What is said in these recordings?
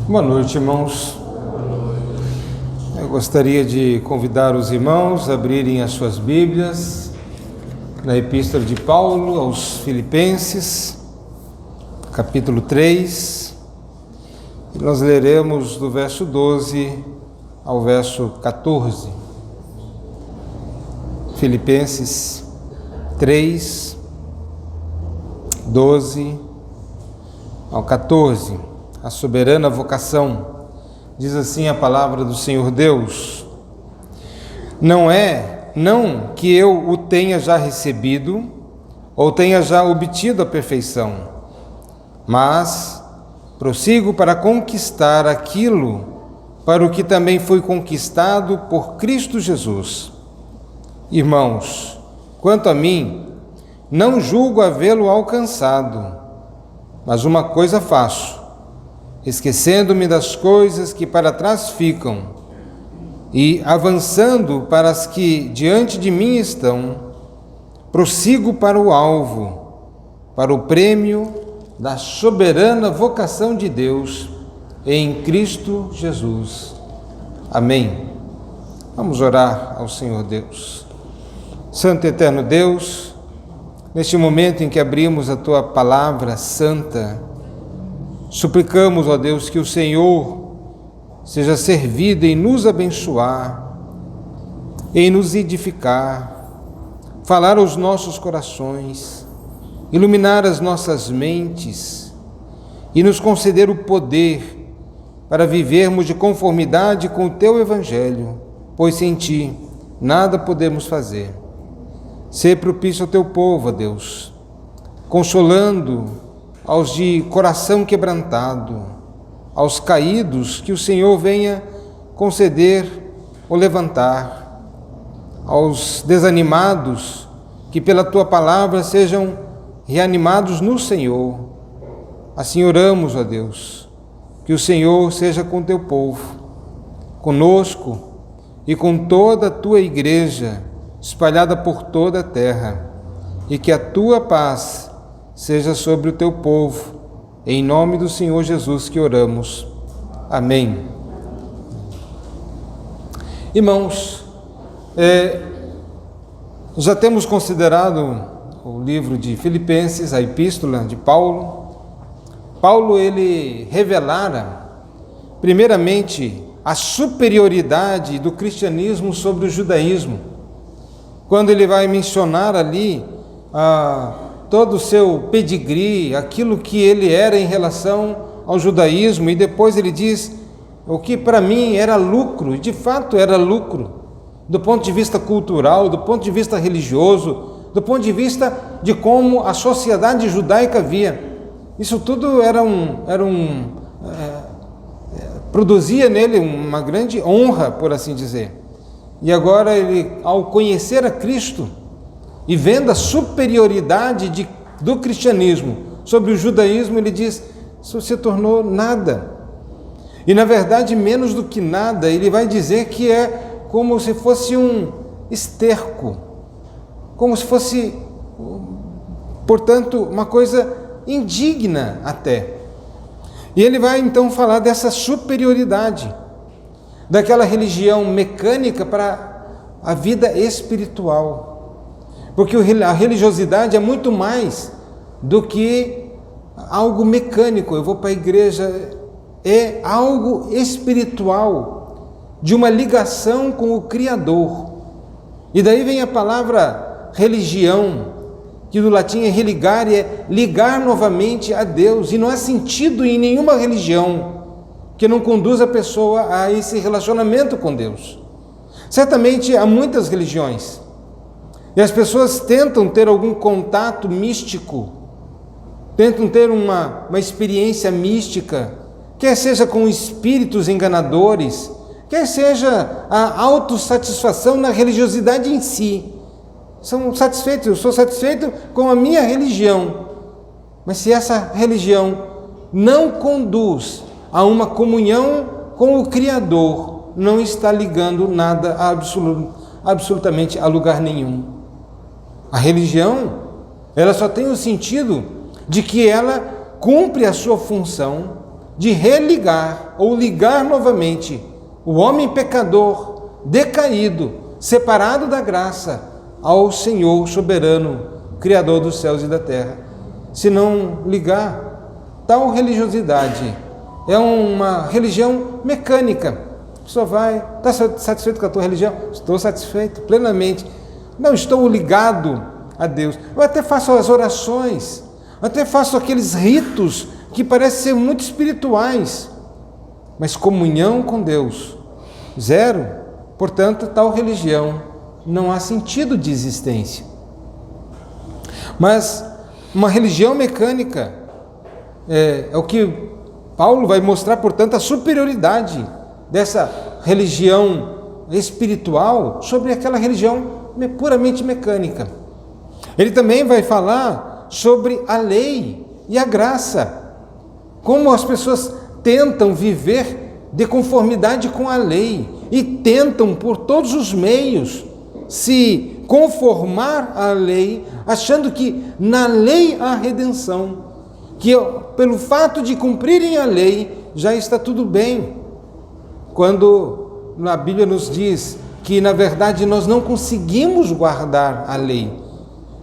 Boa noite, irmãos. Eu gostaria de convidar os irmãos a abrirem as suas Bíblias na Epístola de Paulo aos Filipenses, capítulo 3, e nós leremos do verso 12 ao verso 14. Filipenses 3, 12 ao 14. A soberana vocação. Diz assim a palavra do Senhor Deus: não que eu o tenha já recebido ou tenha já obtido a perfeição, mas prossigo para conquistar aquilo para o que também fui conquistado por Cristo Jesus. Irmãos, quanto a mim, não julgo havê-lo alcançado, mas uma coisa faço, esquecendo-me das coisas que para trás ficam e avançando para as que diante de mim estão, prossigo para o alvo, para o prêmio da soberana vocação de Deus em Cristo Jesus. Amém. Vamos orar ao Senhor Deus. Santo e eterno Deus, neste momento em que abrimos a Tua palavra santa, suplicamos, ó Deus, que o Senhor seja servido em nos abençoar, em nos edificar, falar aos nossos corações, iluminar as nossas mentes e nos conceder o poder para vivermos de conformidade com o Teu Evangelho, pois sem Ti nada podemos fazer. Sê propício ao Teu povo, ó Deus, consolando aos de coração quebrantado, aos caídos, que o Senhor venha conceder ou levantar, aos desanimados, que pela Tua palavra sejam reanimados no Senhor. Assim oramos, ó Deus, que o Senhor seja com Teu povo, conosco e com toda a Tua igreja, espalhada por toda a terra, e que a Tua paz seja sobre o Teu povo, em nome do Senhor Jesus que oramos. Amém. Irmãos, já temos considerado o livro de Filipenses, a epístola de Paulo. Paulo, ele revelara, primeiramente, a superioridade do cristianismo sobre o judaísmo, quando ele vai mencionar ali todo o seu pedigree, aquilo que ele era em relação ao judaísmo, e depois ele diz o que para mim era lucro, e de fato era lucro, do ponto de vista cultural, do ponto de vista religioso, do ponto de vista de como a sociedade judaica via. Isso tudo produzia nele uma grande honra, por assim dizer. E agora ele, ao conhecer a Cristo, e vendo a superioridade do cristianismo sobre o judaísmo, ele diz: isso se tornou nada. E na verdade, menos do que nada, ele vai dizer que é como se fosse um esterco, como se fosse, portanto, uma coisa indigna até. E ele vai então falar dessa superioridade, daquela religião mecânica para a vida espiritual. Porque a religiosidade é muito mais do que algo mecânico. Eu vou para a igreja, é algo espiritual, de uma ligação com o Criador. E daí vem a palavra religião, que do latim é religare, é ligar novamente a Deus. E não há sentido em nenhuma religião que não conduza a pessoa a esse relacionamento com Deus. Certamente há muitas religiões, e as pessoas tentam ter algum contato místico, tentam ter uma experiência mística, quer seja com espíritos enganadores, quer seja a autossatisfação na religiosidade em si. São satisfeitos, eu sou satisfeito com a minha religião. Mas se essa religião não conduz a uma comunhão com o Criador, não está ligando nada absolutamente a lugar nenhum. A religião, ela só tem o sentido de que ela cumpre a sua função de religar ou ligar novamente o homem pecador, decaído, separado da graça, ao Senhor soberano, Criador dos céus e da terra. Se não ligar, tal religiosidade é uma religião mecânica. A pessoa vai, está satisfeito com a tua religião? Estou satisfeito plenamente. Não estou ligado a Deus. Eu até faço as orações, até faço aqueles ritos que parecem ser muito espirituais, mas comunhão com Deus, zero. Portanto, tal religião não há sentido de existência. Mas uma religião mecânica é o que Paulo vai mostrar, portanto, a superioridade dessa religião espiritual sobre aquela religião puramente mecânica. Ele também vai falar sobre a lei e a graça, como as pessoas tentam viver de conformidade com a lei e tentam por todos os meios se conformar à lei, achando que na lei há redenção, que pelo fato de cumprirem a lei já está tudo bem, quando a Bíblia nos diz que na verdade nós não conseguimos guardar a lei.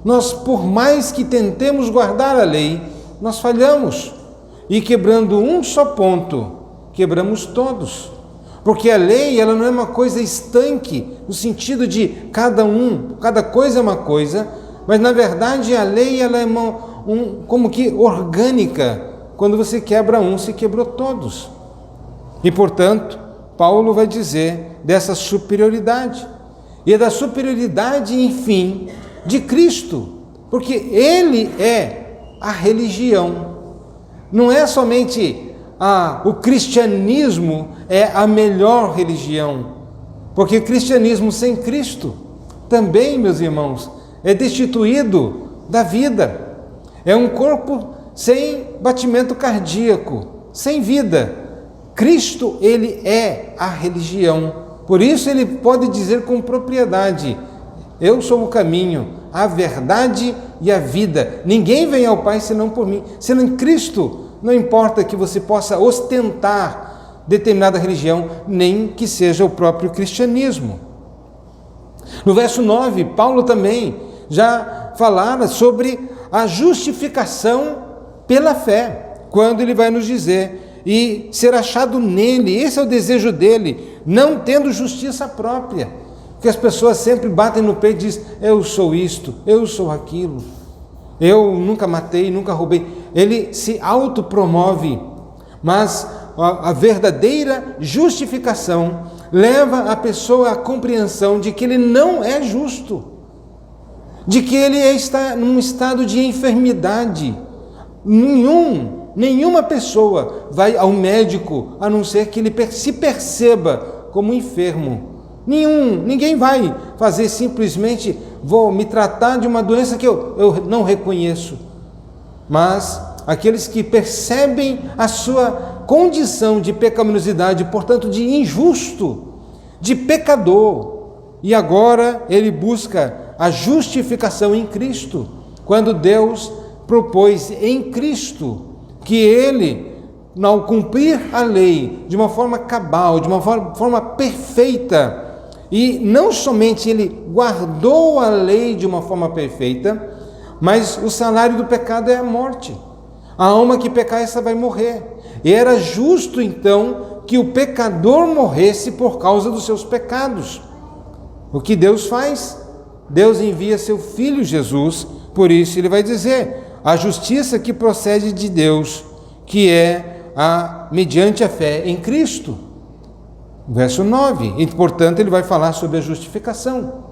Nós, por mais que tentemos guardar a lei, nós falhamos, e quebrando um só ponto, quebramos todos. Porque a lei, ela não é uma coisa estanque, no sentido de cada coisa é uma coisa, mas na verdade a lei, ela é como que orgânica. Quando você quebra um, se quebrou todos. E portanto, Paulo vai dizer dessa superioridade, e é da superioridade, enfim, de Cristo, porque Ele é a religião. Não é somente o cristianismo é a melhor religião, porque o cristianismo sem Cristo também, meus irmãos, é destituído da vida. É um corpo sem batimento cardíaco, sem vida. Cristo, Ele é a religião. Por isso ele pode dizer com propriedade: eu sou o caminho, a verdade e a vida. Ninguém vem ao Pai senão por mim. Sendo em Cristo, não importa que você possa ostentar determinada religião, nem que seja o próprio cristianismo. No verso 9, Paulo também já falara sobre a justificação pela fé, quando ele vai nos dizer: e ser achado nele, esse é o desejo dele, não tendo justiça própria. Porque as pessoas sempre batem no peito e dizem: eu sou isto, eu sou aquilo, eu nunca matei, nunca roubei. Ele se autopromove, mas a verdadeira justificação leva a pessoa à compreensão de que ele não é justo, de que ele está num estado de enfermidade. Nenhuma pessoa vai ao médico a não ser que ele se perceba como enfermo. Ninguém vai fazer simplesmente: vou me tratar de uma doença que eu não reconheço. Mas aqueles que percebem a sua condição de pecaminosidade, portanto de injusto, de pecador, e agora ele busca a justificação em Cristo, quando Deus propôs em Cristo que ele, ao cumprir a lei de uma forma cabal, de uma forma perfeita, e não somente ele guardou a lei de uma forma perfeita, mas o salário do pecado é a morte. A alma que pecar, essa vai morrer. E era justo então que o pecador morresse por causa dos seus pecados. O que Deus faz? Deus envia seu Filho Jesus, por isso ele vai dizer: a justiça que procede de Deus, que é mediante a fé em Cristo. Verso 9, e portanto ele vai falar sobre a justificação.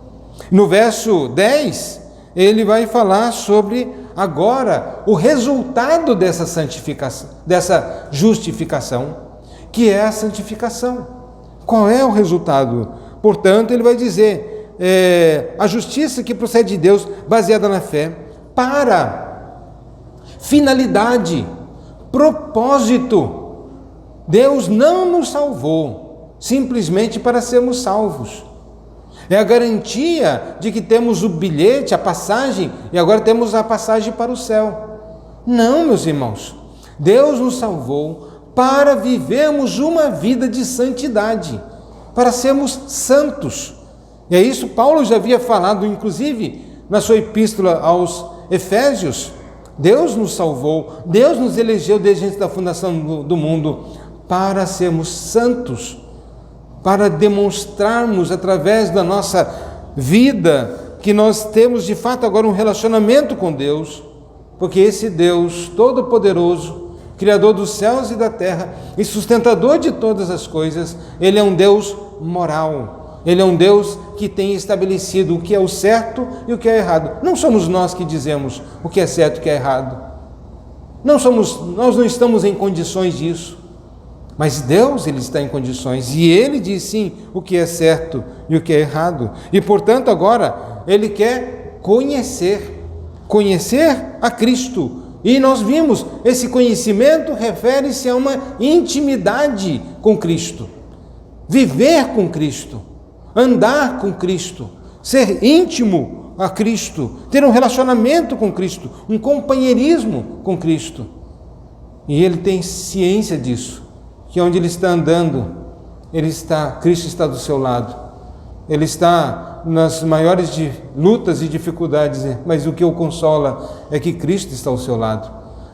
No verso 10, ele vai falar sobre agora o resultado dessa santificação, dessa justificação, que é a santificação. Qual é o resultado? Portanto, ele vai dizer: a justiça que procede de Deus, baseada na fé, para finalidade, propósito. Deus não nos salvou simplesmente para sermos salvos. É a garantia de que temos o bilhete, a passagem, e agora temos a passagem para o céu. Não, meus irmãos. Deus nos salvou para vivermos uma vida de santidade, para sermos santos. E é isso Paulo já havia falado, inclusive, na sua epístola aos Efésios. Deus nos salvou, Deus nos elegeu desde antes da fundação do mundo para sermos santos, para demonstrarmos através da nossa vida que nós temos de fato agora um relacionamento com Deus, porque esse Deus Todo-Poderoso, Criador dos céus e da terra e sustentador de todas as coisas, Ele é um Deus moral, Ele é um Deus que tem estabelecido o que é o certo e o que é errado. Não somos nós que dizemos o que é certo e o que é errado. Nós não estamos em condições disso. Mas Deus, Ele está em condições, e Ele diz sim o que é certo e o que é errado. E portanto agora Ele quer conhecer a Cristo. E nós vimos, esse conhecimento refere-se a uma intimidade com Cristo. Viver com Cristo, andar com Cristo, ser íntimo a Cristo, ter um relacionamento com Cristo, um companheirismo com Cristo. E ele tem ciência disso, que onde ele está andando, Cristo está do seu lado. Ele está nas maiores lutas e dificuldades, mas o que o consola é que Cristo está ao seu lado.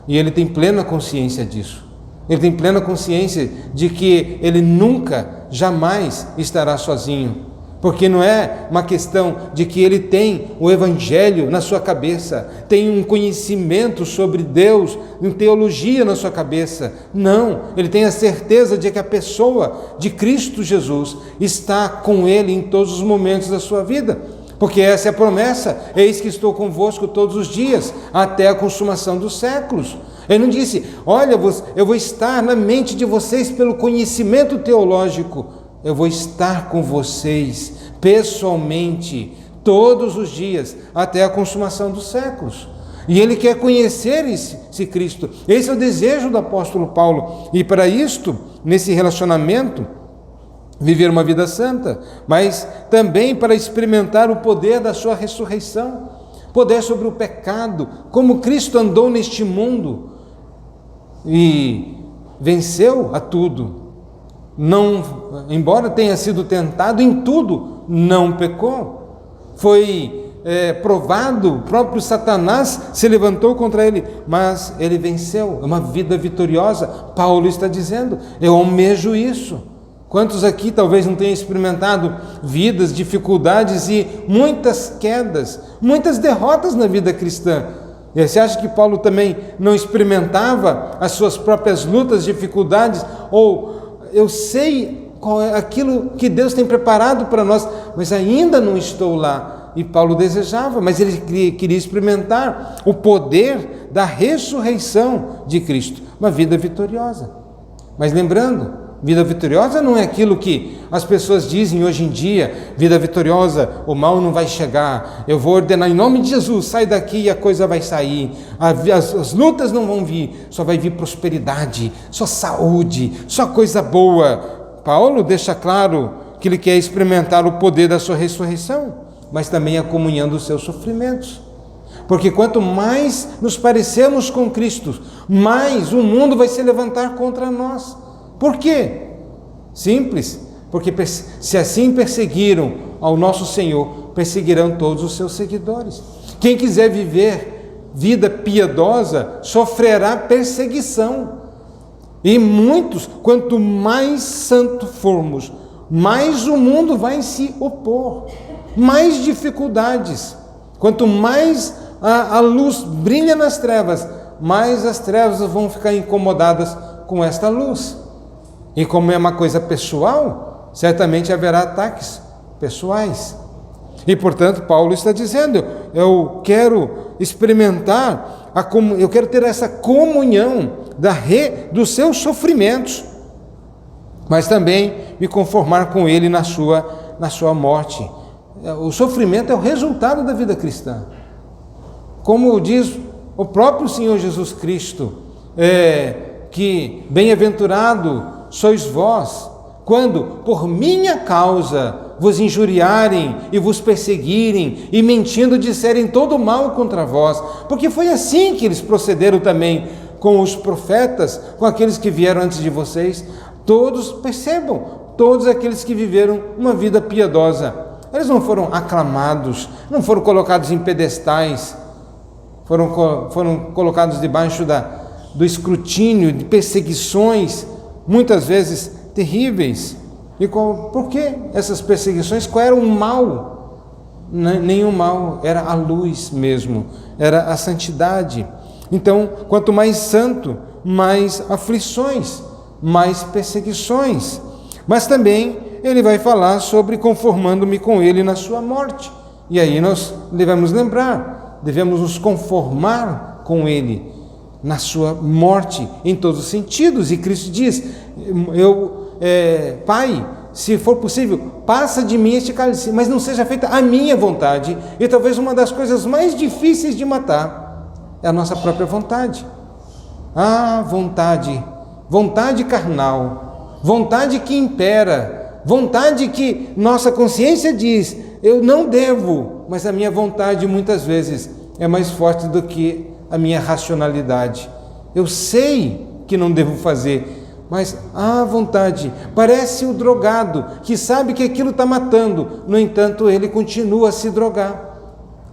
E ele tem plena consciência disso. Ele tem plena consciência de que ele nunca, jamais estará sozinho. Porque não é uma questão de que ele tem o Evangelho na sua cabeça, tem um conhecimento sobre Deus, uma teologia na sua cabeça. Não, ele tem a certeza de que a pessoa de Cristo Jesus está com ele em todos os momentos da sua vida. Porque essa é a promessa: eis que estou convosco todos os dias, até a consumação dos séculos. Ele não disse: olha, eu vou estar na mente de vocês pelo conhecimento teológico. Eu vou estar com vocês pessoalmente todos os dias até a consumação dos séculos. E ele quer conhecer esse Cristo. Esse é o desejo do apóstolo Paulo. E para isto, nesse relacionamento, viver uma vida santa, mas também para experimentar o poder da sua ressurreição, poder sobre o pecado, como Cristo andou neste mundo e venceu a tudo. Não, embora tenha sido tentado em tudo, não pecou. Foi provado, o próprio Satanás se levantou contra ele, mas ele venceu. É uma vida vitoriosa. Paulo está dizendo: eu almejo isso. Quantos aqui talvez não tenham experimentado vidas, dificuldades e muitas quedas, muitas derrotas na vida cristã? E você acha que Paulo também não experimentava as suas próprias lutas, dificuldades? Ou eu sei qual é aquilo que Deus tem preparado para nós, mas ainda não estou lá. E Paulo desejava, mas ele queria experimentar o poder da ressurreição de Cristo, uma vida vitoriosa. Mas lembrando, vida vitoriosa não é aquilo que as pessoas dizem hoje em dia: vida vitoriosa, o mal não vai chegar, eu vou ordenar em nome de Jesus, sai daqui e a coisa vai sair, as lutas não vão vir, só vai vir prosperidade, só saúde, só coisa boa. Paulo deixa claro que ele quer experimentar o poder da sua ressurreição, mas também a comunhão dos seus sofrimentos. Porque quanto mais nos parecemos com Cristo, mais o mundo vai se levantar contra nós. Por quê? Simples, porque se assim perseguiram ao nosso Senhor, perseguirão todos os seus seguidores. Quem quiser viver vida piedosa sofrerá perseguição. E muitos, quanto mais santo formos, mais o mundo vai se opor, mais dificuldades. Quanto mais a luz brilha nas trevas, mais as trevas vão ficar incomodadas com esta luz. E como é uma coisa pessoal, certamente haverá ataques pessoais. E portanto Paulo está dizendo: eu quero experimentar, eu quero ter essa comunhão dos seus sofrimentos, mas também me conformar com ele na sua morte. O sofrimento é o resultado da vida cristã. Como diz o próprio Senhor Jesus Cristo, que bem-aventurado sois vós, quando por minha causa vos injuriarem e vos perseguirem, e mentindo disserem todo mal contra vós, porque foi assim que eles procederam também com os profetas, com aqueles que vieram antes de vocês. Todos, percebam, todos aqueles que viveram uma vida piedosa, eles não foram aclamados, não foram colocados em pedestais, foram colocados debaixo do escrutínio, de perseguições, muitas vezes terríveis. E por que essas perseguições? Qual era o mal? Nenhum mal, era a luz mesmo, era a santidade. Então, quanto mais santo, mais aflições, mais perseguições. Mas também ele vai falar sobre conformando-me com ele na sua morte. E aí nós devemos lembrar, devemos nos conformar com ele na sua morte, em todos os sentidos. E Cristo diz, Pai, se for possível, passa de mim este cálice, mas não seja feita a minha vontade. E talvez uma das coisas mais difíceis de matar é a nossa própria vontade. Vontade carnal, vontade que impera, vontade que nossa consciência diz, eu não devo, mas a minha vontade muitas vezes é mais forte do que a minha racionalidade. Eu sei que não devo fazer, mas a vontade parece o drogado que sabe que aquilo está matando, no entanto ele continua a se drogar.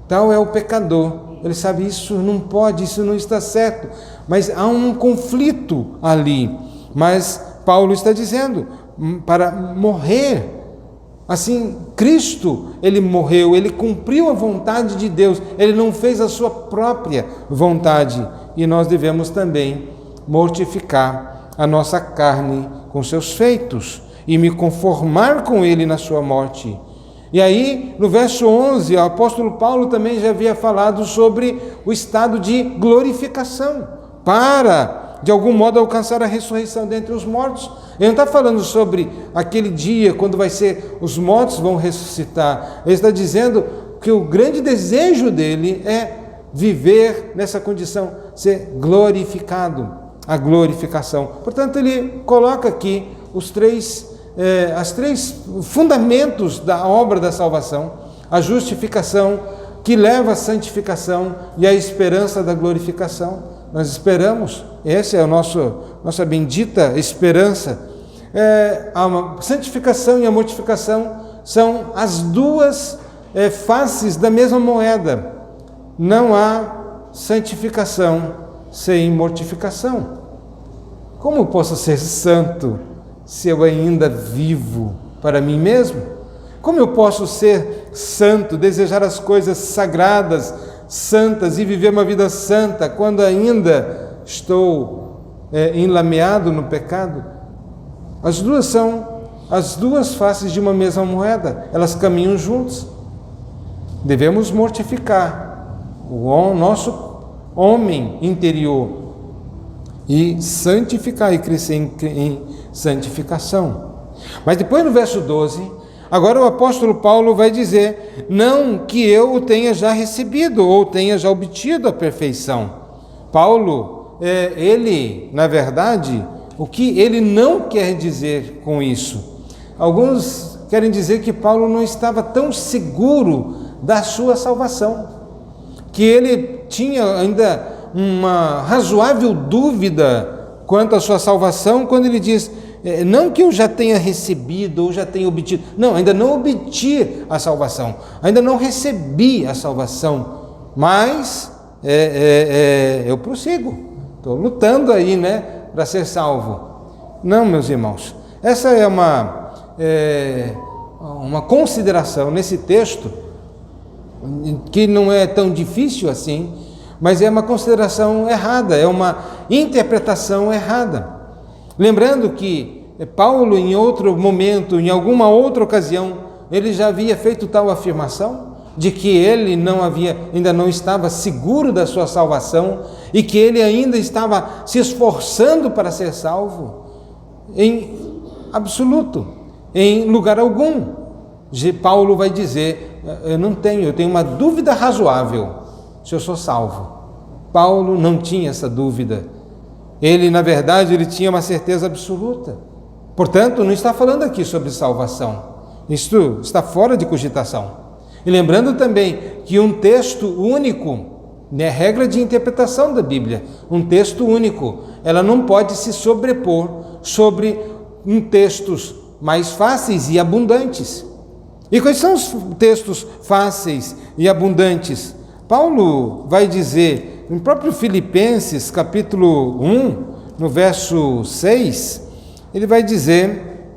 Tal é o pecador, ele sabe isso não pode, isso não está certo, mas há um conflito ali. Mas Paulo está dizendo, para morrer, assim, Cristo, ele morreu, ele cumpriu a vontade de Deus, ele não fez a sua própria vontade, e nós devemos também mortificar a nossa carne com seus feitos e me conformar com ele na sua morte. E aí, no verso 11, o apóstolo Paulo também já havia falado sobre o estado de glorificação, para, de algum modo, alcançar a ressurreição dentre os mortos. Ele não está falando sobre aquele dia, quando vai ser, os mortos vão ressuscitar. Ele está dizendo que o grande desejo dele é viver nessa condição, ser glorificado, a glorificação. Portanto, ele coloca aqui os três fundamentos da obra da salvação: a justificação, que leva à santificação, e a esperança da glorificação. Nós esperamos, essa é a nossa bendita esperança. A santificação e a mortificação são as duas faces da mesma moeda. Não há santificação sem mortificação. Como eu posso ser santo se eu ainda vivo para mim mesmo? Como eu posso ser santo, desejar as coisas sagradas, santas e viver uma vida santa quando ainda estou enlameado no pecado? As duas são as duas faces de uma mesma moeda, elas caminham juntos. Devemos mortificar o nosso homem interior e santificar e crescer em santificação. Mas depois no verso 12, agora o apóstolo Paulo vai dizer, não que eu o tenha já recebido ou tenha já obtido a perfeição. Paulo, ele, na verdade, o que ele não quer dizer com isso? Alguns querem dizer que Paulo não estava tão seguro da sua salvação, que ele tinha ainda uma razoável dúvida quanto à sua salvação, quando ele diz, não que eu já tenha recebido ou já tenha obtido, não, ainda não obti a salvação, ainda não recebi a salvação, mas eu prossigo, estou lutando aí, para ser salvo. Não, meus irmãos, essa é uma consideração nesse texto, que não é tão difícil assim, mas é uma consideração errada, é uma interpretação errada. Lembrando que Paulo, em outro momento, em alguma outra ocasião, ele já havia feito tal afirmação, de que ele ainda não estava seguro da sua salvação, e que ele ainda estava se esforçando para ser salvo, em absoluto, em lugar algum. Paulo vai dizer, eu tenho uma dúvida razoável se eu sou salvo. Paulo não tinha essa dúvida. Ele, na verdade, ele tinha uma certeza absoluta. Portanto, não está falando aqui sobre salvação. Isto está fora de cogitação. E lembrando também que um texto único É regra de interpretação da Bíblia. Um texto único, ela não pode se sobrepor sobre textos mais fáceis e abundantes. E quais são os textos fáceis e abundantes? Paulo vai dizer, no próprio Filipenses, capítulo 1, no verso 6, ele vai dizer,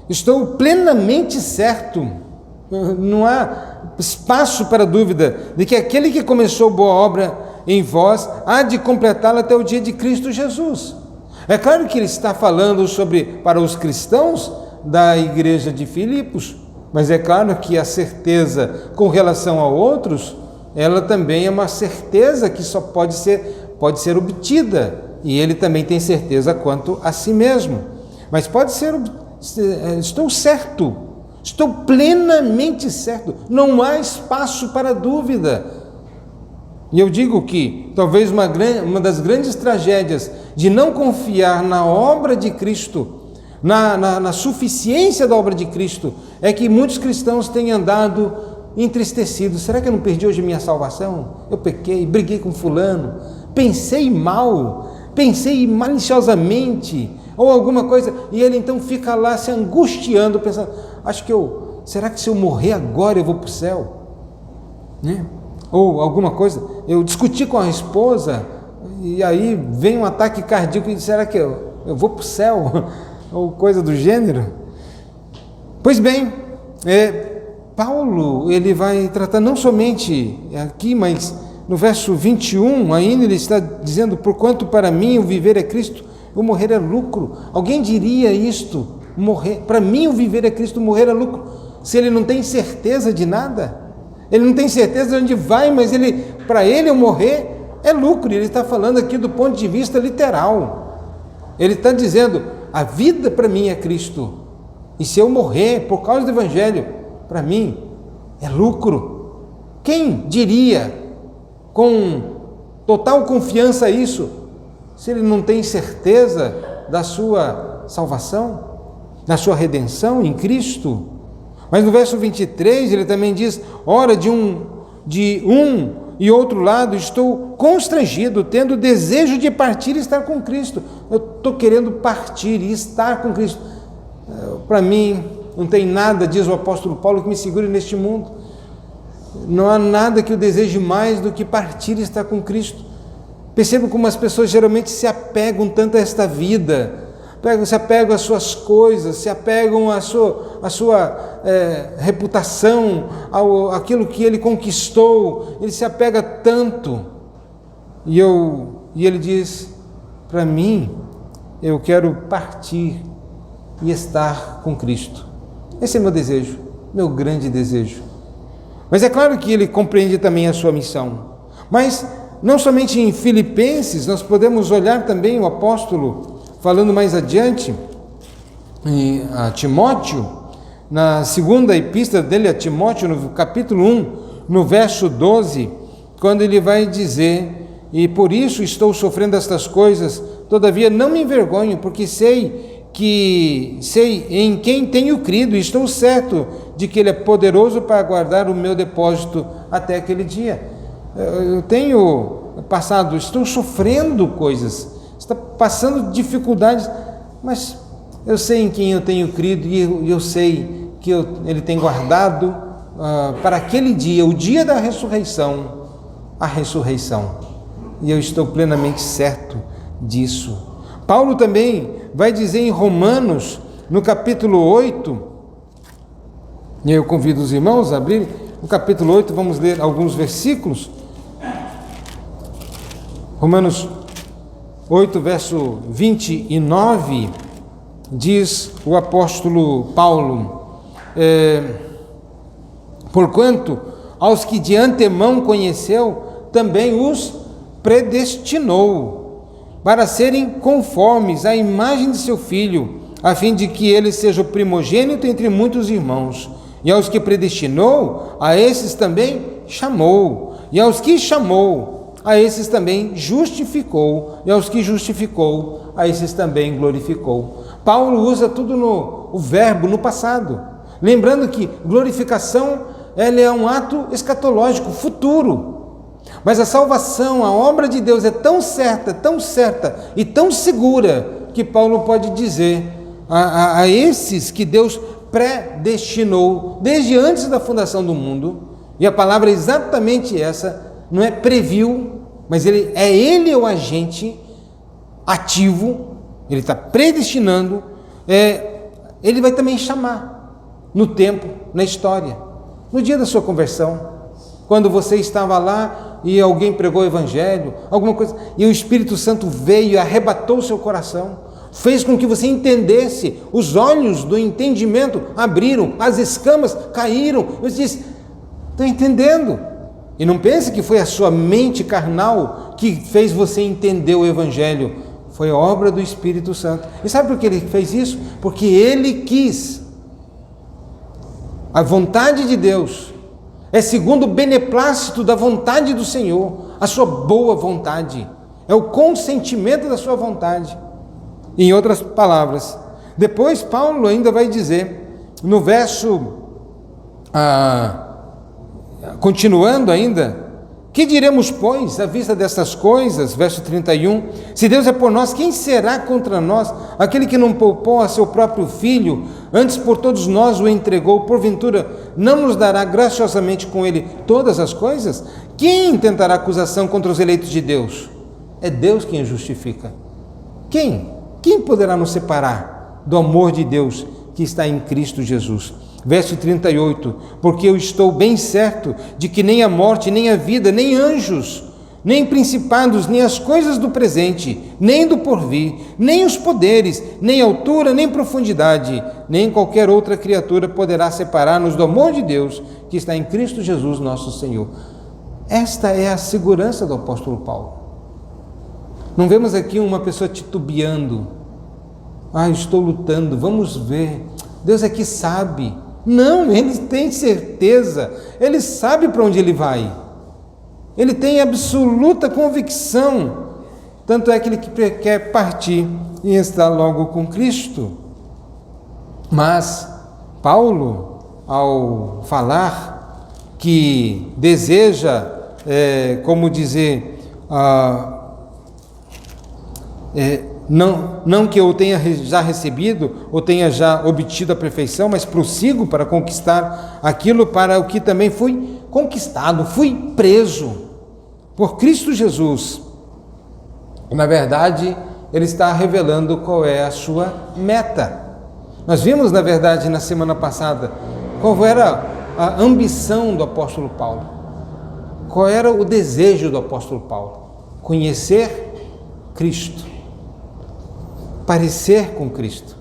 estou plenamente certo, não há espaço para dúvida, de que aquele que começou boa obra em vós, há de completá-la até o dia de Cristo Jesus. É claro que ele está falando para os cristãos da igreja de Filipos, mas é claro que a certeza com relação a outros, ela também é uma certeza que só pode ser obtida, e ele também tem certeza quanto a si mesmo. Mas estou certo, estou plenamente certo, não há espaço para dúvida. E eu digo que talvez uma das grandes tragédias de não confiar na obra de Cristo, na suficiência da obra de Cristo, é que muitos cristãos têm andado entristecidos. Será que eu não perdi hoje minha salvação? Eu pequei, briguei com fulano, pensei mal, pensei maliciosamente, ou alguma coisa, e ele então fica lá se angustiando, pensando, será que se eu morrer agora eu vou para o céu? Né? Ou alguma coisa, eu discuti com a esposa, e aí vem um ataque cardíaco, e será que eu vou para o céu? Ou coisa do gênero. Pois bem, Paulo, ele vai tratar não somente aqui, mas no verso 21, ainda ele está dizendo, porquanto para mim o viver é Cristo, o morrer é lucro. Alguém diria isto? Para mim o viver é Cristo, o morrer é lucro, se ele não tem certeza de nada? Ele não tem certeza de onde vai, mas para ele o morrer é lucro. Ele está falando aqui do ponto de vista literal. Ele está dizendo, a vida para mim é Cristo, e se eu morrer por causa do Evangelho, para mim é lucro. Quem diria com total confiança isso, se ele não tem certeza da sua salvação, da sua redenção em Cristo? Mas no verso 23 ele também diz, ora de um e outro lado estou constrangido, tendo desejo de partir e estar com Cristo. Eu estou querendo partir e estar com Cristo. Para mim não tem nada, diz o apóstolo Paulo, que me segure neste mundo. Não há nada que eu deseje mais do que partir e estar com Cristo. Percebo como as pessoas geralmente se apegam tanto a esta vida, se apegam às suas coisas, se apegam à sua reputação, àquilo que ele conquistou, ele se apega tanto. E ele diz, para mim, eu quero partir e estar com Cristo. Esse é meu desejo, meu grande desejo. Mas é claro que ele compreende também a sua missão. Mas não somente em Filipenses, nós podemos olhar também o apóstolo falando mais adiante, a Timóteo, na segunda epístola dele a Timóteo, no capítulo 1, no verso 12, quando ele vai dizer, e por isso estou sofrendo estas coisas, todavia não me envergonho, porque sei em quem tenho crido, e estou certo de que ele é poderoso para guardar o meu depósito até aquele dia. Eu tenho passado, estou sofrendo coisas, está passando dificuldades, mas eu sei em quem eu tenho crido, e eu sei que ele tem guardado para aquele dia, o dia da ressurreição, a ressurreição, e eu estou plenamente certo disso. Paulo também vai dizer em Romanos, no capítulo 8, e eu convido os irmãos a abrir no capítulo 8, vamos ler alguns versículos. Romanos 8, verso 29, diz o apóstolo Paulo, porquanto aos que de antemão conheceu, também os predestinou, para serem conformes à imagem de seu Filho, a fim de que ele seja o primogênito entre muitos irmãos. E aos que predestinou, a esses também chamou, e aos que chamou, a esses também justificou, e aos que justificou, a esses também glorificou. Paulo usa tudo o verbo no passado, lembrando que glorificação ela é um ato escatológico, futuro. Mas a salvação, a obra de Deus é tão certa e tão segura, que Paulo pode dizer a esses que Deus predestinou desde antes da fundação do mundo, e a palavra é exatamente essa, não é previu, mas ele é o agente ativo, ele está predestinando, ele vai também chamar no tempo, na história, no dia da sua conversão, quando você estava lá e alguém pregou o evangelho, alguma coisa, e o Espírito Santo veio e arrebatou o seu coração, fez com que você entendesse, os olhos do entendimento abriram, as escamas caíram, você disse, estou entendendo. E não pense que foi a sua mente carnal que fez você entender o evangelho, foi a obra do Espírito Santo. E sabe por que ele fez isso? Porque ele quis. A vontade de Deus é segundo o beneplácito da vontade do Senhor, a sua boa vontade, é o consentimento da sua vontade. Em outras palavras, depois Paulo ainda vai dizer, no verso, continuando ainda, que diremos, pois, à vista dessas coisas, verso 31, se Deus é por nós, quem será contra nós? Aquele que não poupou a seu próprio filho, antes por todos nós o entregou, porventura não nos dará graciosamente com ele todas as coisas? Quem tentará acusação contra os eleitos de Deus? É Deus quem os justifica. Quem poderá nos separar do amor de Deus que está em Cristo Jesus? Verso 38, porque eu estou bem certo de que nem a morte, nem a vida, nem anjos, nem principados, nem as coisas do presente, nem do porvir, nem os poderes, nem altura, nem profundidade, nem qualquer outra criatura poderá separar-nos do amor de Deus que está em Cristo Jesus nosso Senhor. Esta é a segurança do apóstolo Paulo. Não vemos aqui uma pessoa titubeando, estou lutando, vamos ver, Deus aqui sabe. Não, ele tem certeza, ele sabe para onde ele vai, ele tem absoluta convicção, tanto é que ele quer partir e estar logo com Cristo. Mas Paulo, ao falar que deseja, não que eu tenha já recebido ou tenha já obtido a perfeição, mas prossigo para conquistar aquilo para o que também fui conquistado, fui preso por Cristo Jesus. Na verdade, ele está revelando qual é a sua meta. Nós vimos, na verdade, na semana passada, qual era a ambição do apóstolo Paulo, qual era o desejo do apóstolo Paulo: conhecer Cristo, parecer com Cristo,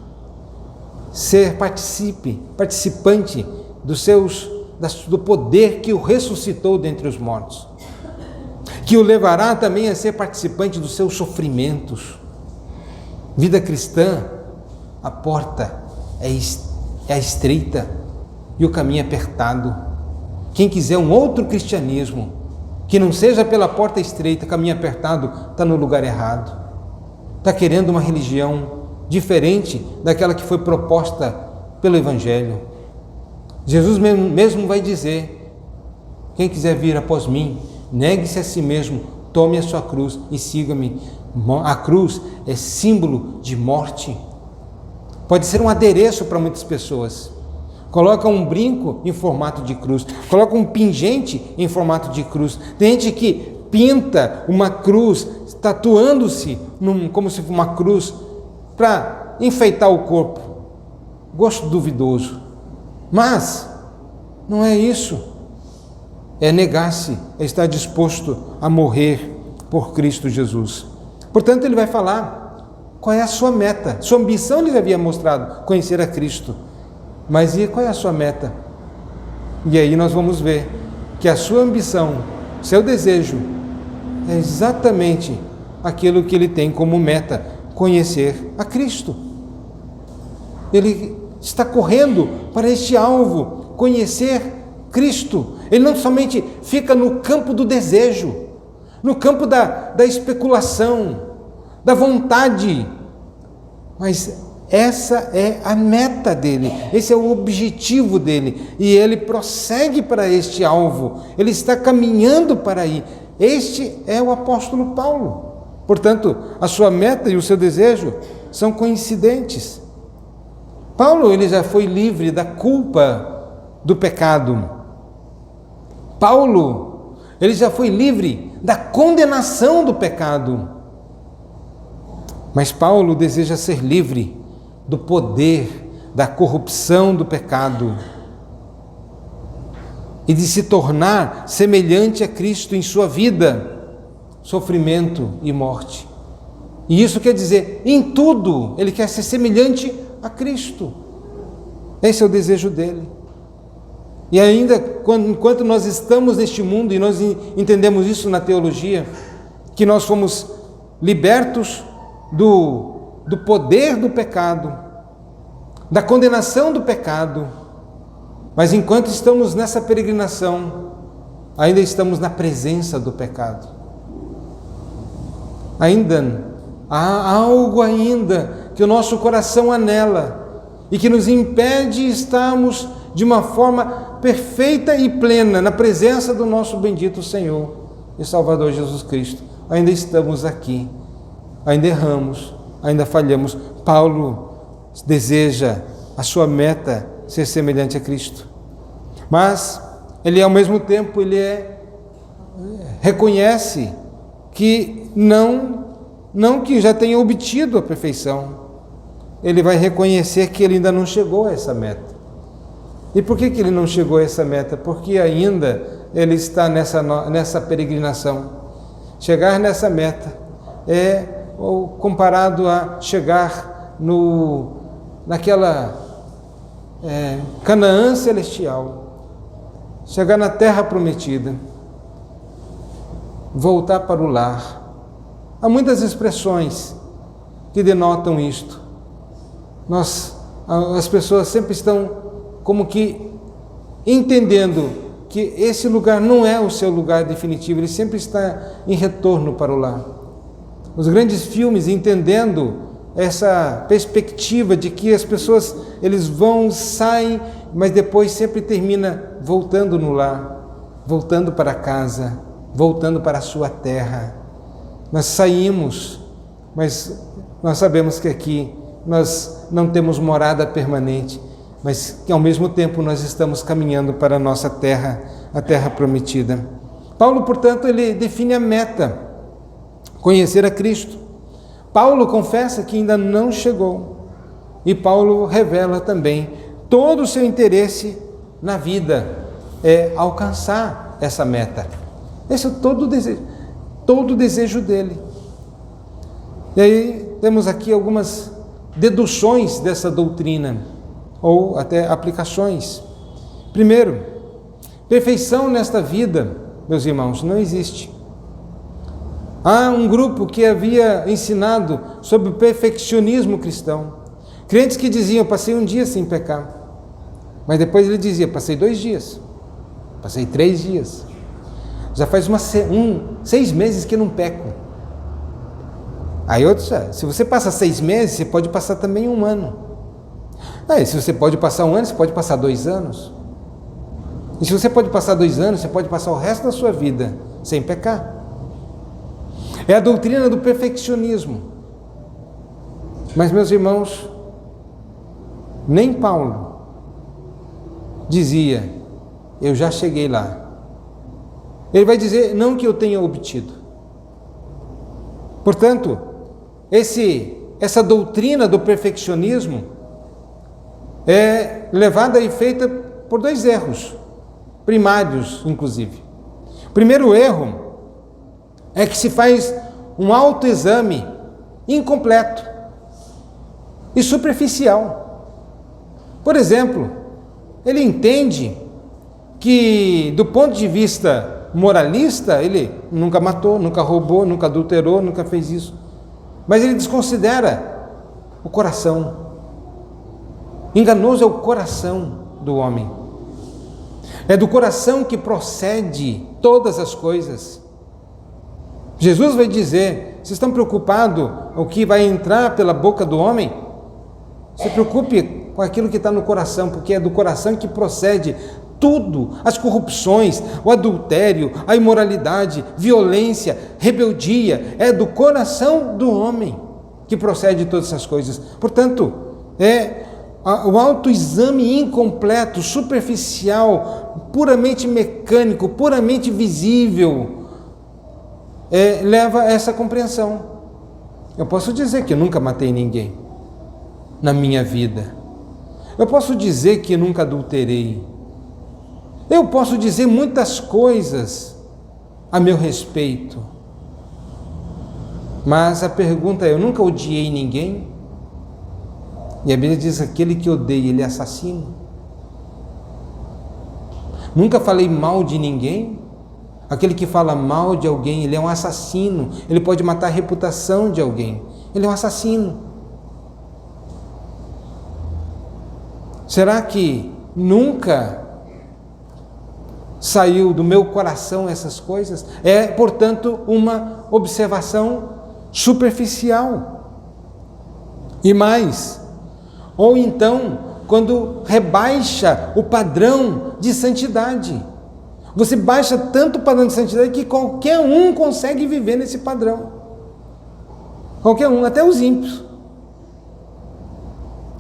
ser participante do poder que o ressuscitou dentre os mortos, que o levará também a ser participante dos seus sofrimentos. Vida cristã, a porta é estreita e o caminho é apertado. Quem quiser um outro cristianismo, que não seja pela porta estreita, caminho apertado, está no lugar errado. Está querendo uma religião diferente daquela que foi proposta pelo Evangelho. Jesus mesmo vai dizer: quem quiser vir após mim, negue-se a si mesmo, tome a sua cruz e siga-me. A cruz é símbolo de morte. Pode ser um adereço para muitas pessoas. Coloca um brinco em formato de cruz, coloca um pingente em formato de cruz. Tem gente que pinta uma cruz, tatuando-se como se fosse uma cruz, para enfeitar o corpo. Gosto duvidoso. Mas não é isso. É negar-se, é estar disposto a morrer por Cristo Jesus. Portanto, ele vai falar qual é a sua meta. Sua ambição ele já havia mostrado, conhecer a Cristo. Mas e qual é a sua meta? E aí nós vamos ver que a sua ambição, seu desejo, é exatamente aquilo que ele tem como meta: conhecer a Cristo. Ele está correndo para este alvo, conhecer Cristo. Ele não somente fica no campo do desejo, no campo da especulação, da vontade, mas Essa é a meta dele, esse é o objetivo dele, e ele prossegue para este alvo, ele está caminhando para aí. Este é o apóstolo Paulo. Portanto, a sua meta e o seu desejo são coincidentes. Paulo, ele já foi livre da culpa do pecado. Paulo, ele já foi livre da condenação do pecado. Mas Paulo deseja ser livre do poder, da corrupção do pecado e de se tornar semelhante a Cristo em sua vida, sofrimento e morte. E isso quer dizer, em tudo, ele quer ser semelhante a Cristo. Esse é o desejo dele. E ainda, enquanto nós estamos neste mundo, e nós entendemos isso na teologia, que nós fomos libertos do poder do pecado, da condenação do pecado, mas enquanto estamos nessa peregrinação, ainda estamos na presença do pecado. Ainda há algo ainda que o nosso coração anela e que nos impede de estarmos de uma forma perfeita e plena na presença do nosso bendito Senhor e Salvador Jesus Cristo. Ainda estamos aqui, ainda erramos, ainda falhamos. Paulo deseja a sua meta ser semelhante a Cristo, mas ele ao mesmo tempo reconhece que não que já tenha obtido a perfeição, ele vai reconhecer que ele ainda não chegou a essa meta. E por que ele não chegou a essa meta? Porque ainda ele está nessa peregrinação. Chegar nessa meta é comparado a chegar naquela Canaã celestial, chegar na terra prometida, voltar para o lar. Há muitas expressões que denotam isto. As pessoas sempre estão como que entendendo que esse lugar não é o seu lugar definitivo, ele sempre está em retorno para o lar. Os grandes filmes, entendendo essa perspectiva de que as pessoas, eles vão, saem, mas depois sempre termina voltando no lar, voltando para casa, voltando para a sua terra. Nós saímos, mas nós sabemos que aqui nós não temos morada permanente, mas que ao mesmo tempo nós estamos caminhando para a nossa terra, a terra prometida. Paulo, portanto, ele define a meta, conhecer a Cristo. Paulo confessa que ainda não chegou, e Paulo revela também todo o seu interesse na vida, é alcançar essa meta. Esse é todo o desejo dele. E aí temos aqui algumas deduções dessa doutrina, ou até aplicações. Primeiro, perfeição nesta vida, meus irmãos, não existe. Há um grupo que havia ensinado sobre o perfeccionismo cristão. Crentes que diziam, passei um dia sem pecar. Mas depois ele dizia, passei 2 dias, passei 3 dias. Já faz 6 meses que não peco. Aí outros, se você passa 6 meses, você pode passar também 1 ano. Se você pode passar 1 ano, você pode passar 2 anos. E se você pode passar 2 anos, você pode passar o resto da sua vida sem pecar. É a doutrina do perfeccionismo. Mas, meus irmãos, nem Paulo dizia, eu já cheguei lá. Ele vai dizer, não que eu tenha obtido. Portanto, essa doutrina do perfeccionismo é levada e feita por 2 erros, primários, inclusive. O primeiro erro é que se faz um autoexame incompleto e superficial. Por exemplo, ele entende que, do ponto de vista moralista, ele nunca matou, nunca roubou, nunca adulterou, nunca fez isso. Mas ele desconsidera o coração. Enganoso é o coração do homem. É do coração que procede todas as coisas. Jesus vai dizer, vocês estão preocupados com o que vai entrar pela boca do homem? Se preocupe com aquilo que está no coração, porque é do coração que procede tudo, as corrupções, o adultério, a imoralidade, violência, rebeldia, é do coração do homem que procede todas essas coisas. Portanto, o autoexame incompleto, superficial, puramente mecânico, puramente visível, leva a essa compreensão. Eu posso dizer que eu nunca matei ninguém na minha vida. Eu posso dizer que nunca adulterei. Eu posso dizer muitas coisas a meu respeito. Mas a pergunta é: eu nunca odiei ninguém? E a Bíblia diz: aquele que odeia, ele é assassino. Nunca falei mal de ninguém? Aquele que fala mal de alguém, ele é um assassino. Ele pode matar a reputação de alguém. Ele é um assassino. Será que nunca saiu do meu coração essas coisas? É, portanto, uma observação superficial. E mais, ou então, quando rebaixa o padrão de santidade. Você baixa tanto o padrão de santidade que qualquer um consegue viver nesse padrão. Qualquer um, até os ímpios.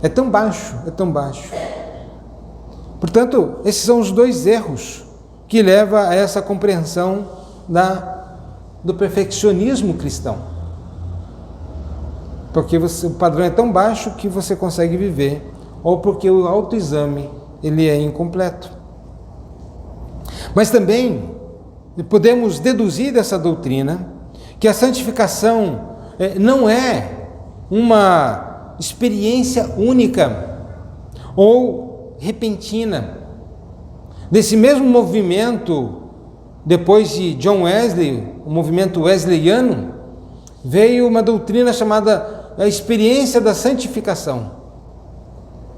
É tão baixo, é tão baixo. Portanto, esses são os dois erros que levam a essa compreensão do perfeccionismo cristão. Porque o padrão é tão baixo que você consegue viver, ou porque o autoexame ele é incompleto. Mas também podemos deduzir dessa doutrina que a santificação não é uma experiência única ou repentina. Desse mesmo movimento, depois de John Wesley, o movimento wesleyano, veio uma doutrina chamada a experiência da santificação.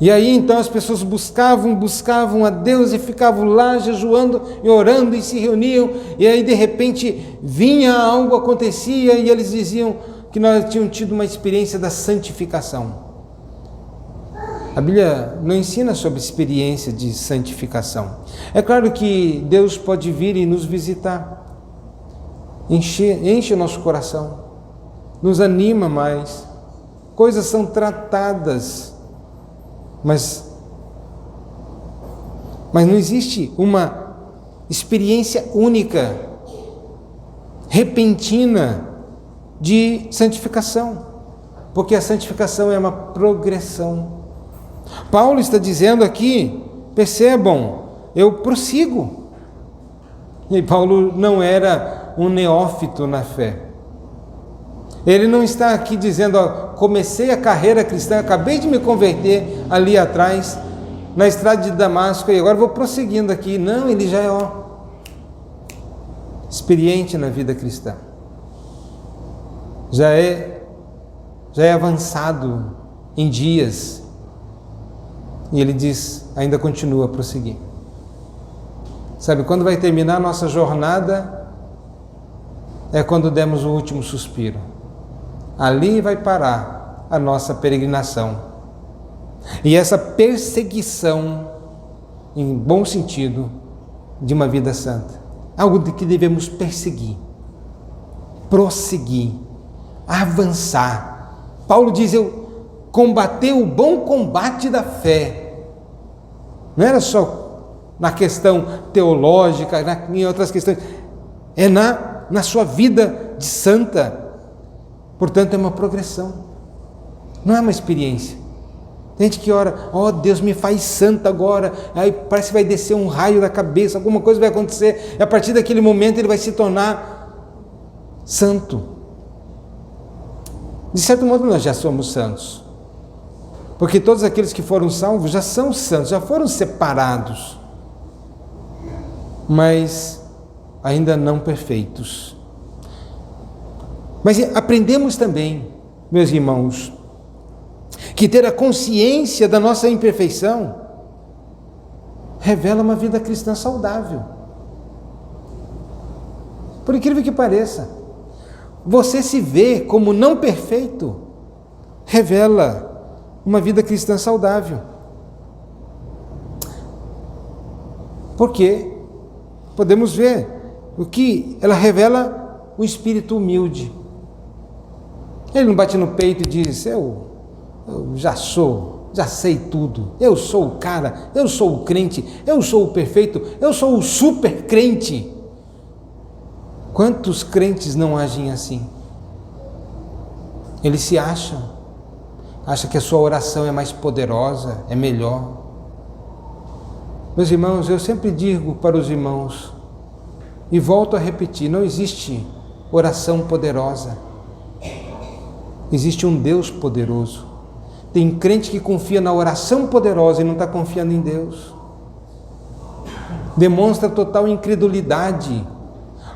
E aí então as pessoas buscavam a Deus e ficavam lá jejuando e orando e se reuniam, e aí de repente vinha algo, acontecia, e eles diziam que nós tínhamos tido uma experiência da santificação. A Bíblia não ensina sobre experiência de santificação. É claro que Deus pode vir e nos visitar, enche o nosso coração, nos anima mais, coisas são tratadas, mas não existe uma experiência única, repentina de santificação, porque a santificação é uma progressão. Paulo está dizendo aqui, percebam, eu prossigo. E Paulo não era um neófito na fé. Ele não está aqui dizendo, comecei a carreira cristã, acabei de me converter ali atrás, na estrada de Damasco, e agora vou prosseguindo aqui. Não, ele já é experiente na vida cristã. Já é avançado em dias. E ele diz, ainda continua a prosseguir. Sabe, quando vai terminar a nossa jornada, é quando demos o último suspiro. Ali vai parar a nossa peregrinação. E essa perseguição, em bom sentido, de uma vida santa. Algo de que devemos perseguir, prosseguir, avançar. Paulo diz, eu combatei o bom combate da fé. Não era só na questão teológica, em outras questões. É na sua vida de santa. Portanto, é uma progressão, não é uma experiência. Tem gente que ora, Deus me faz santa agora, aí parece que vai descer um raio da cabeça, alguma coisa vai acontecer, e a partir daquele momento ele vai se tornar santo. De certo modo, nós já somos santos, porque todos aqueles que foram salvos já são santos, já foram separados, mas ainda não perfeitos. Mas aprendemos também, meus irmãos, que ter a consciência da nossa imperfeição revela uma vida cristã saudável. Por incrível que pareça, você se vê como não perfeito, revela uma vida cristã saudável. Porque podemos ver o que ela revela: um espírito humilde. Ele não bate no peito e diz: eu já sei tudo, eu sou o cara, eu sou o crente, eu sou o perfeito, eu sou o super crente. Quantos crentes não agem assim? Eles se acham que a sua oração é mais poderosa, é melhor. Meus irmãos, eu sempre digo para os irmãos, e volto a repetir: não existe oração poderosa, existe um Deus poderoso. Tem crente que confia na oração poderosa e não está confiando em Deus. Demonstra total incredulidade,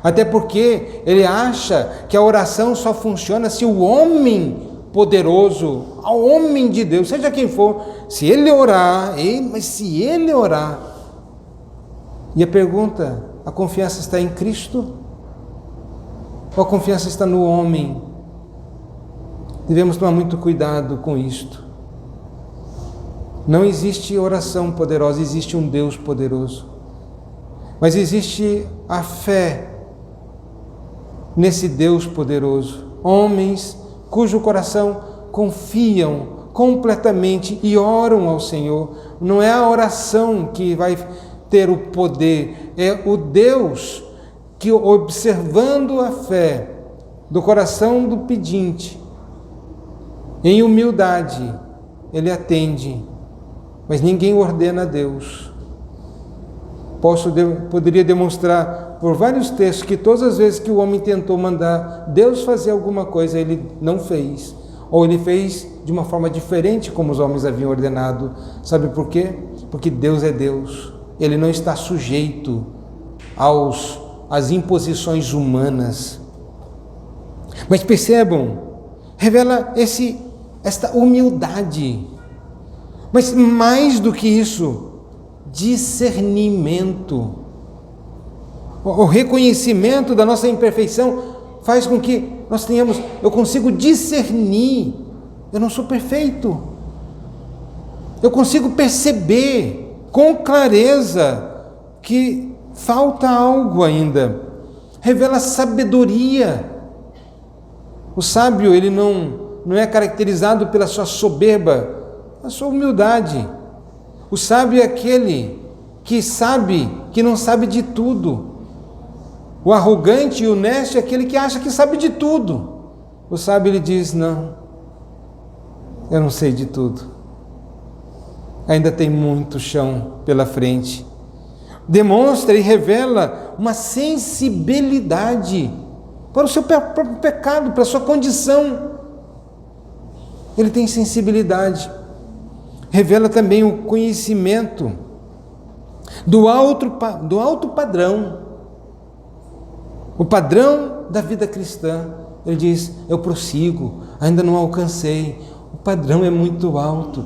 até porque ele acha que a oração só funciona se o homem poderoso, ao homem de Deus, seja quem for, se ele orar, mas se ele orar. E a pergunta: a confiança está em Cristo? Ou a confiança está no homem? Devemos tomar muito cuidado com isto. Não existe oração poderosa, existe um Deus poderoso. Mas existe a fé nesse Deus poderoso. Homens cujo coração confiam completamente e oram ao Senhor. Não é a oração que vai ter o poder, é o Deus que, observando a fé do coração do pedinte, em humildade, ele atende. Mas ninguém ordena a Deus. Poderia demonstrar por vários textos que todas as vezes que o homem tentou mandar Deus fazer alguma coisa, ele não fez. Ou ele fez de uma forma diferente como os homens haviam ordenado. Sabe por quê? Porque Deus é Deus. Ele não está sujeito às imposições humanas. Mas percebam, revela esta humildade. Mas mais do que isso, discernimento. O reconhecimento da nossa imperfeição faz com que eu consigo discernir. Eu não sou perfeito. Eu consigo perceber com clareza que falta algo ainda. Revela sabedoria. O sábio, ele não é caracterizado pela sua soberba, a sua humildade. O sábio é aquele que sabe que não sabe de tudo. O arrogante e honesto é aquele que acha que sabe de tudo. O sábio, ele diz: não, eu não sei de tudo. Ainda tem muito chão pela frente. Demonstra e revela uma sensibilidade para o seu próprio pecado, para a sua condição. Ele tem sensibilidade. Revela também o conhecimento do alto padrão, o padrão da vida cristã. Ele diz: eu prossigo, ainda não alcancei, o padrão é muito alto.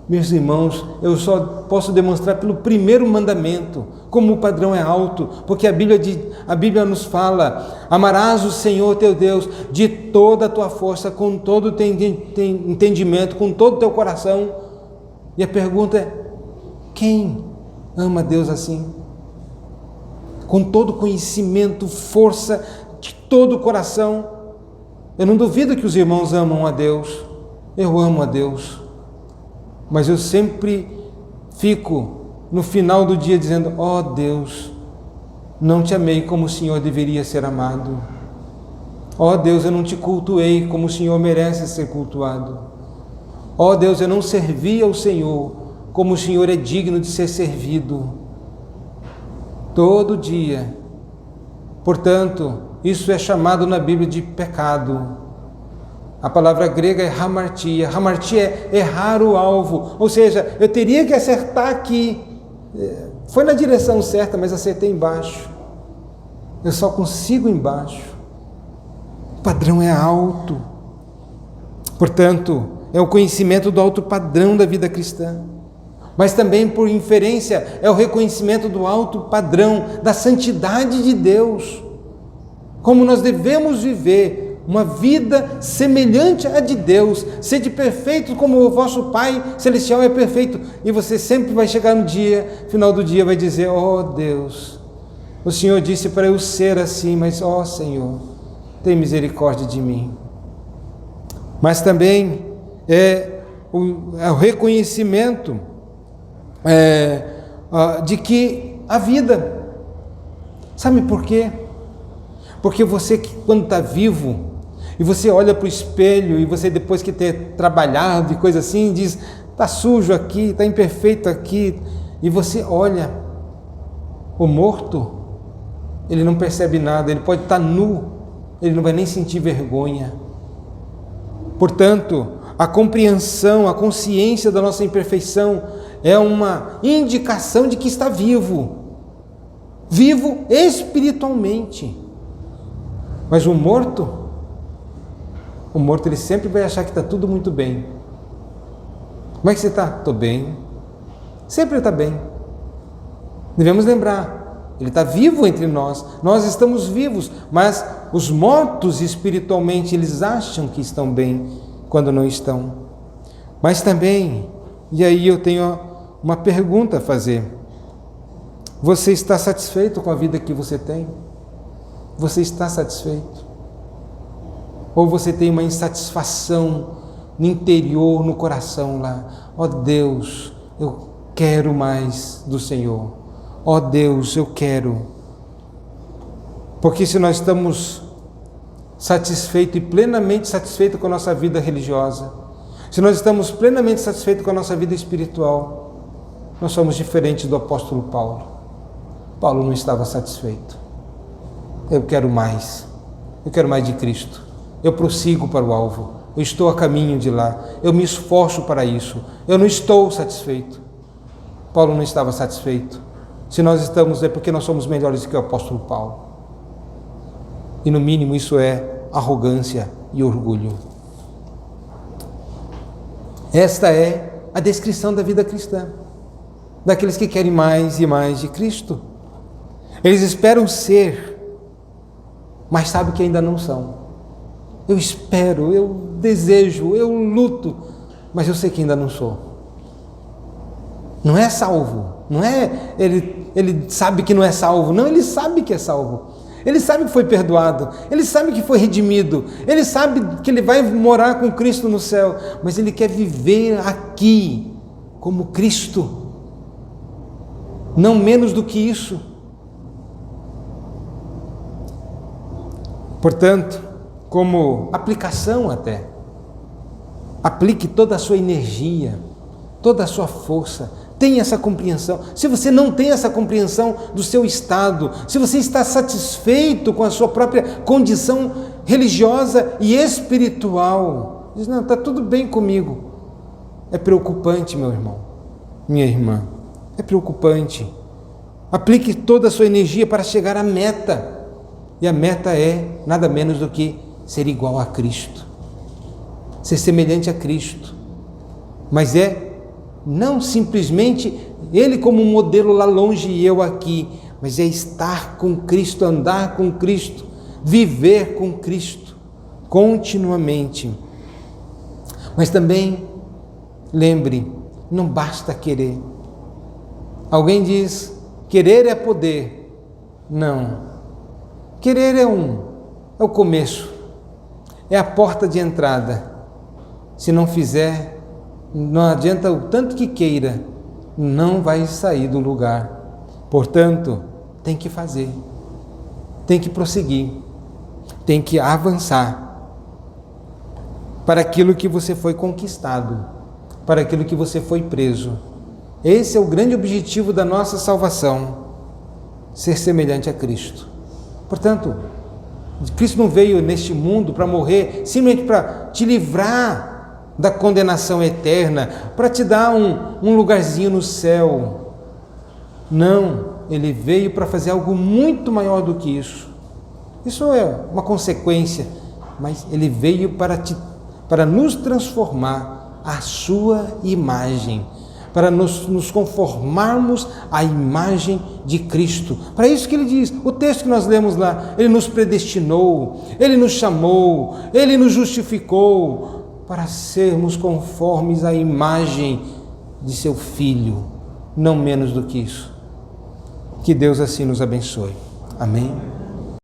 Meus irmãos, eu só posso demonstrar pelo primeiro mandamento como o padrão é alto, porque a Bíblia nos fala: amarás o Senhor teu Deus de toda a tua força, com todo o teu entendimento, com todo o teu coração. E a pergunta é: quem ama Deus assim? Com todo conhecimento, força, de todo o coração. Eu não duvido que os irmãos amam a Deus. Eu amo a Deus. Mas eu sempre fico no final do dia dizendo: ó Deus, não te amei como o Senhor deveria ser amado. Ó Deus, eu não te cultuei como o Senhor merece ser cultuado. Ó Deus, eu não servi ao Senhor como o Senhor é digno de ser servido. Todo dia. Portanto, isso é chamado na Bíblia de pecado. A palavra grega é hamartia. Hamartia é errar o alvo. Ou seja, eu teria que acertar aqui. Foi na direção certa, mas acertei embaixo. Eu só consigo embaixo. O padrão é alto. Portanto, é o conhecimento do alto padrão da vida cristã. Mas também, por inferência, é o reconhecimento do alto padrão da santidade de Deus. Como nós devemos viver uma vida semelhante à de Deus. Sede perfeitos como o vosso Pai Celestial é perfeito. E você sempre vai chegar no dia, final do dia vai dizer: ó Deus, o Senhor disse para eu ser assim, mas ó Senhor, tem misericórdia de mim. Mas também é o reconhecimento de que a vida, sabe por quê? Porque você, quando está vivo, e você olha para o espelho, e você, depois que ter trabalhado e coisa assim, diz: está sujo aqui, está imperfeito aqui, e você olha, o morto, ele não percebe nada, ele pode estar nu, ele não vai nem sentir vergonha. Portanto, a compreensão, a consciência da nossa imperfeição é uma indicação de que está vivo, vivo espiritualmente. Mas o morto ele sempre vai achar que está tudo muito bem. Como é que você está? Estou bem. Sempre está bem. Devemos lembrar, ele está vivo entre nós, nós estamos vivos, mas os mortos espiritualmente, eles acham que estão bem quando não estão. Mas também, e aí eu tenho uma pergunta a fazer: você está satisfeito com a vida que você tem? Você está satisfeito? Ou você tem uma insatisfação no interior, no coração lá? Ó Deus, eu quero mais do Senhor. Ó Deus, eu quero. Porque se nós estamos satisfeitos e plenamente satisfeitos com a nossa vida religiosa, se nós estamos plenamente satisfeitos com a nossa vida espiritual, nós somos diferentes do apóstolo Paulo. Paulo não estava satisfeito. Eu quero mais de Cristo, eu prossigo para o alvo, eu estou a caminho de lá, eu me esforço para isso, eu não estou satisfeito. Paulo não estava satisfeito. Se nós estamos, é porque nós somos melhores do que o apóstolo Paulo, e no mínimo isso é arrogância e orgulho. Esta é a descrição da vida cristã, daqueles que querem mais e mais de Cristo. Eles esperam ser, mas sabem que ainda não são. Eu espero, eu desejo, eu luto, mas eu sei que ainda não sou. Não é salvo, não é ele sabe que não é salvo, não, ele sabe que é salvo. Ele sabe que foi perdoado, ele sabe que foi redimido, ele sabe que ele vai morar com Cristo no céu, mas ele quer viver aqui como Cristo, não menos do que isso. Portanto, como aplicação até, aplique toda a sua energia, toda a sua força, tenha essa compreensão. Se você não tem essa compreensão do seu estado, se você está satisfeito com a sua própria condição religiosa e espiritual, diz: não, está tudo bem comigo. É preocupante, meu irmão, minha irmã, é preocupante. Aplique toda a sua energia para chegar à meta. E a meta é nada menos do que ser igual a Cristo, ser semelhante a Cristo. Mas é não simplesmente Ele como modelo lá longe e eu aqui, mas é estar com Cristo, andar com Cristo, viver com Cristo continuamente. Mas também lembre, não basta querer. Alguém diz: querer é poder. Não. Querer é o começo, é a porta de entrada. Se não fizer, não adianta o tanto que queira, não vai sair do lugar. Portanto, tem que fazer, tem que prosseguir, tem que avançar para aquilo que você foi conquistado, para aquilo que você foi preso. Esse é o grande objetivo da nossa salvação, ser semelhante a Cristo. Portanto, Cristo não veio neste mundo para morrer simplesmente para te livrar da condenação eterna, para te dar um lugarzinho no céu. Não, Ele veio para fazer algo muito maior do que isso. Isso é uma consequência, mas Ele veio para nos transformar à sua imagem, para nos conformarmos à imagem de Cristo. Para isso que ele diz, o texto que nós lemos lá, ele nos predestinou, ele nos chamou, ele nos justificou para sermos conformes à imagem de seu Filho, não menos do que isso. Que Deus assim nos abençoe. Amém?